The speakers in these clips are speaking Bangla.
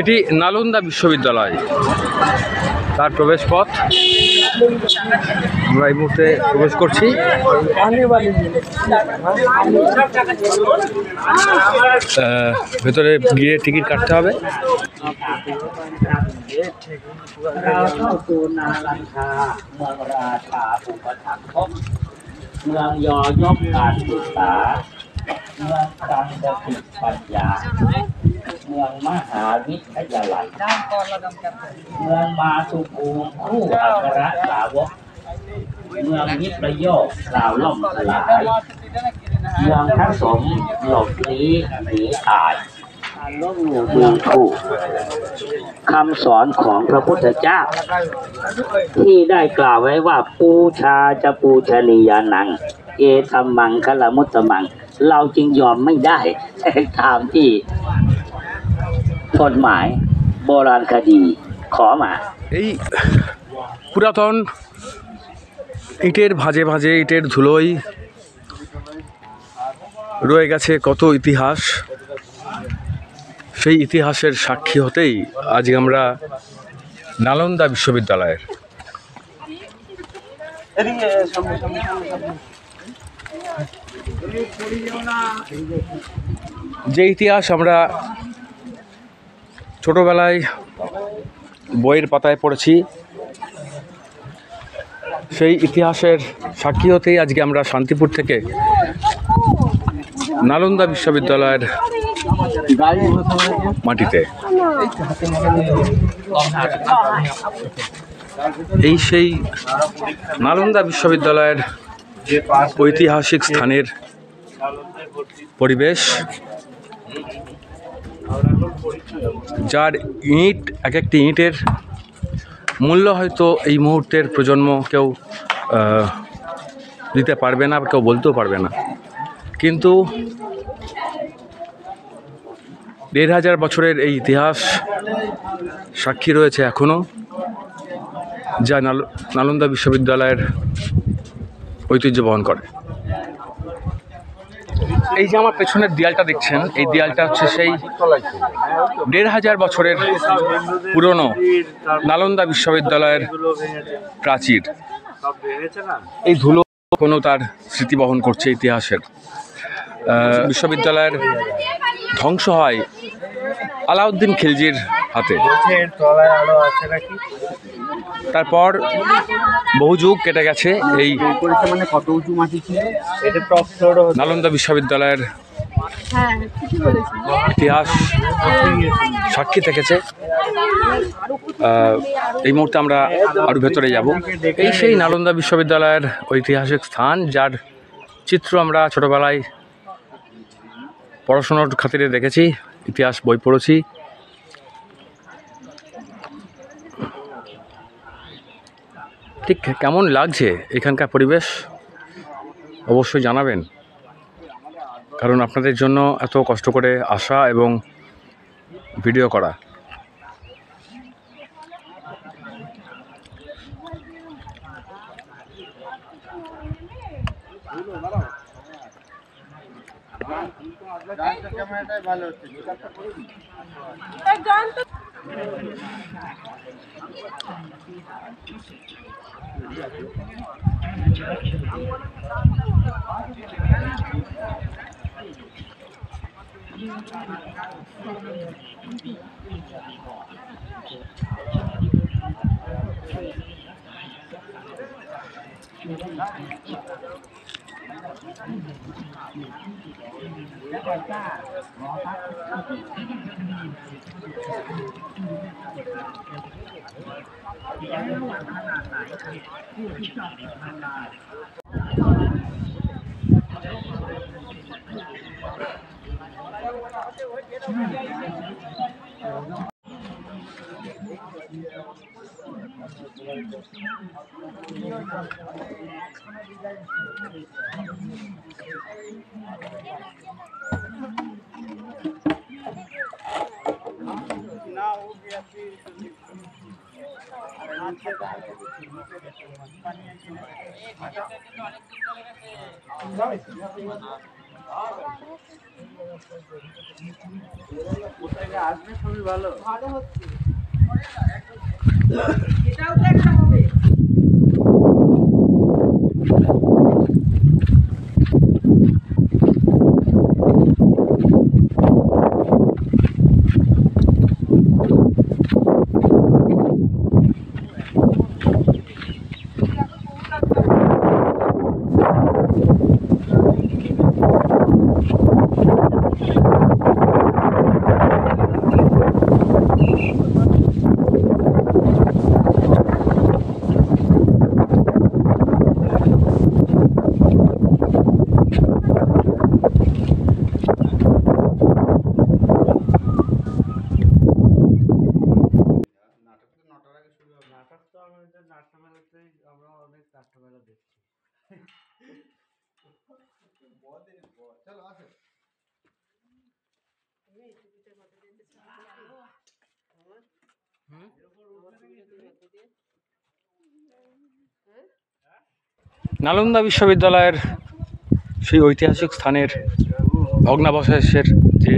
এটি নালন্দা বিশ্ববিদ্যালয়, তার প্রবেশ পথ। আমরা এই মুহূর্তে প্রবেশ করছি। ভেতরে গিয়ে টিকিট কাটতে হবে।เมืองยอยกการศึกษาเมืองตรังสถิตปัญญาเมืองมหาวิทยาลัยเมืองมาตุภูมิคู่อัครสาวกเมืองวิปโยคกล่าวล่มสลายเมืองพระสมหลบลี้หนีตายเมืองถูกคำสอนของพระพุทธเจ้าที่ได้กล่าวไว้ว่าปูชาจะปูชนียานังเอธัมมังคลมุตตมังเราจึงยอมไม่ได้ตามที่กฎหมายโบราณคดีขอมาএই পুরাতন ইটের ভাঁজে ভাঁজে ইটের ধুলোয় রয়ে গেছে কত ইতিহাস। সেই ইতিহাসের সাক্ষী হতেই আজ আমরা নালন্দা বিশ্ববিদ্যালয়ের যে ইতিহাস আমরা ছোটবেলায় বইয়ের পাতায় পড়েছি, সেই ইতিহাসের সাক্ষী হতেই আজকে আমরা শান্তিপুর থেকে নালন্দা বিশ্ববিদ্যালয়ের মাটিতে। এই সেই নালন্দা বিশ্ববিদ্যালয়ের ঐতিহাসিক স্থানের পরিবেশ, যার ইট এক একটি ইটের মূল্য হয়তো এই মুহূর্তের প্রজন্ম কেউ দিতে পারবে না, কেউ বলতেও পারবে না, কিন্তু ১৫০০ বছরের এই ইতিহাস সাক্ষী রয়েছে এখনও, যা নালন্দা বিশ্ববিদ্যালয়ের ঐতিহ্য বহন করে। এই যে আমার পেছনের দেয়ালটা দেখছেন, এই দেয়ালটা হচ্ছে সেই ১৫০০ বছরের পুরনো নালন্দা বিশ্ববিদ্যালয়ের প্রাচীর। এই ধুলো কোনো তার স্মৃতি বহন করছে ইতিহাসের। বিশ্ববিদ্যালয়ের ধ্বংস হয় আলাউদ্দিন খিলজির হাতে। তারপর বহু যুগ কেটে গেছে। এই নালন্দা বিশ্ববিদ্যালয়ের ইতিহাস সাক্ষী থেকেছে। এই মুহূর্তে আমরা আরও ভেতরে যাব। এই সেই নালন্দা বিশ্ববিদ্যালয়ের ঐতিহাসিক স্থান, যার চিত্র আমরা ছোটবেলায় পড়াশোনার খাতিরে দেখেছি, ইতিহাস বই পড়েছি। ঠিক কেমন লাগছে এখানকার পরিবেশ অবশ্যই জানাবেন, কারণ আপনাদের জন্য এত কষ্ট করে আসা এবং ভিডিও করা। ক্যামেরাটাই ভালো হচ্ছে। আসবে খুবই ভালো। এটাও তো একটা হবে। নাটক তো আমাদের নাট্যমেলাতেই আমরা অনেক নাট্যমেলা দেখছি। নালন্দা বিশ্ববিদ্যালয়ের সেই ঐতিহাসিক স্থানের ভগ্নাবশেষের যে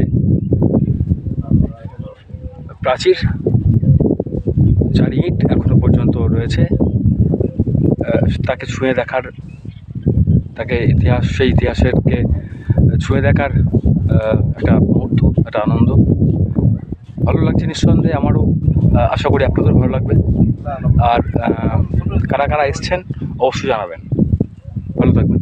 প্রাচীর, যার ইট এখনো পর্যন্ত রয়েছে, তাকে ছুঁয়ে দেখার, তাকে সেই ইতিহাসেরকে ছুঁয়ে দেখার একটা মুহূর্ত, একটা আনন্দ। ভালো লাগছে নিঃসন্দেহে, আমারও। আশা করি আপনাদের ভালো লাগবে। আর কারা কারা এসছেন অবশ্যই জানাবেন। ভালো থাকবেন।